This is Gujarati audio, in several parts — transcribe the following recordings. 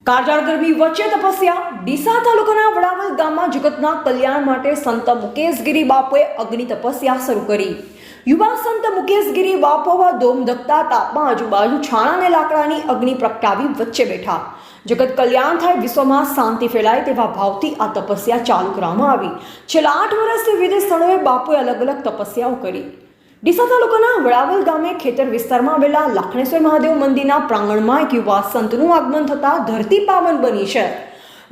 કાળઝાળ ગરમી વચ્ચે તપસ્યા ડીસા તાલુકાના વડાવલ ગામમાં જગતના કલ્યાણ માટે સંત મુકેશગીરી બાપુએ અગ્નિ તપસ્યા શરૂ કરી। યુવા સંત મુકેશગીરી બાપુએ ધોમધકતા તાપમાં આજુબાજુ છાણા અને લાકડાની અગ્નિ પ્રગટાવી વચ્ચે બેઠા। જગત કલ્યાણ થાય, વિશ્વમાં શાંતિ ફેલાય તેવા ભાવથી આ તપસ્યા ચાલુ કરવામાં આવી। છેલ્લા 8 વર્ષથી વિવિધ સ્થળોએ બાપુએ અલગ અલગ તપસ્યાઓ કરી। ડીસા તાલુકાના વડાવલ ગામે ખેતર વિસ્તારમાં આવેલા લાખણેશ્વર મહાદેવ મંદિરના પ્રાંગણમાં એક યુવા સંતનું આગમન થતાં ધરતી પાવન બની છે।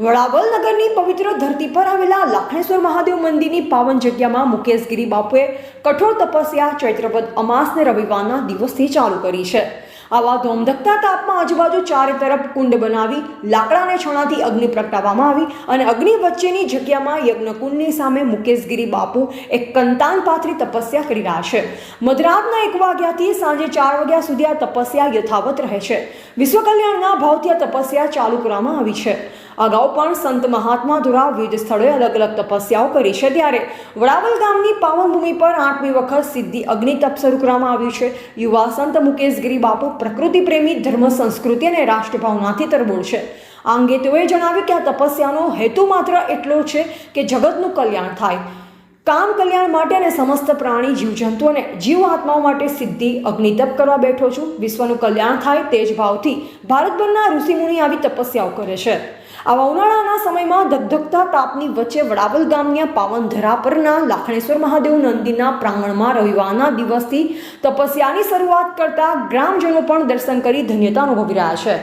વડાવલ નગરની પવિત્ર ધરતી પર આવેલા લાખણેશ્વર મહાદેવ મંદિરની પાવન જગ્યામાં મુકેશગીરી બાપુએ કઠોર તપસ્યા ચૈત્રવદ અમાસને રવિવારના દિવસથી ચાલુ કરી છે। આવા ધોમધકતા તાપમાં આજુબાજુ ચારે તરફ કુંડ બનાવી લાકડાને છણાથી અગ્નિ પ્રગટાવવામાં આવી અને અગ્નિ વચ્ચેની જગ્યામાં યજ્ઞકુંડની સામે મુકેશગીરી બાપુ એક કંતાન પાથરી તપસ્યા કરી રહ્યા છે। મધરાતના 1 વાગ્યાથી સાંજે 4 વાગ્યા સુધી આ તપસ્યા યથાવત રહે છે। વિશ્વ કલ્યાણના ભાવથી આ તપસ્યા ચાલુ કરવામાં આવી છે। અગાઉ પણ સંત મહાત્મા દ્વારા વિવિધ સ્થળોએ અલગ અલગ તપસ્યાઓ કરી છે, ત્યારે વડાવલ ગામની પાવન ભૂમિ પર 8મી વખત સિદ્ધિ અગ્નિ તપ શરૂ કરવામાં આવ્યું છે। યુવા સંત મુકેશગીરી બાપુ પ્રકૃતિ પ્રેમી, ધર્મ, સંસ્કૃતિ અને રાષ્ટ્રભાવનાથી તરબોળ છે। આ અંગે તેઓએ જણાવ્યું કે આ તપસ્યાનો હેતુ માત્ર એટલો છે કે જગતનું કલ્યાણ થાય। કામ કલ્યાણ માટે અને સમસ્ત પ્રાણી, જીવજંતુ અને જીવ આત્માઓ માટે સિદ્ધિ અગ્નિતપ કરવા બેઠો છું। વિશ્વનું કલ્યાણ થાય તે જ ભાવથી ભારતભરના ઋષિમુનિ આવી તપસ્યાઓ કરે છે। આવા ઉનાળાના સમયમાં ધગધગતા તાપની વચ્ચે વડાવલ ગામની પાવન ધરા પરના લાખણેશ્વર મહાદેવ મંદિરના પ્રાંગણમાં રવિવારના દિવસથી તપસ્યાની શરૂઆત કરતા ગ્રામજનો પણ દર્શન કરી ધન્યતા અનુભવી રહ્યા છે।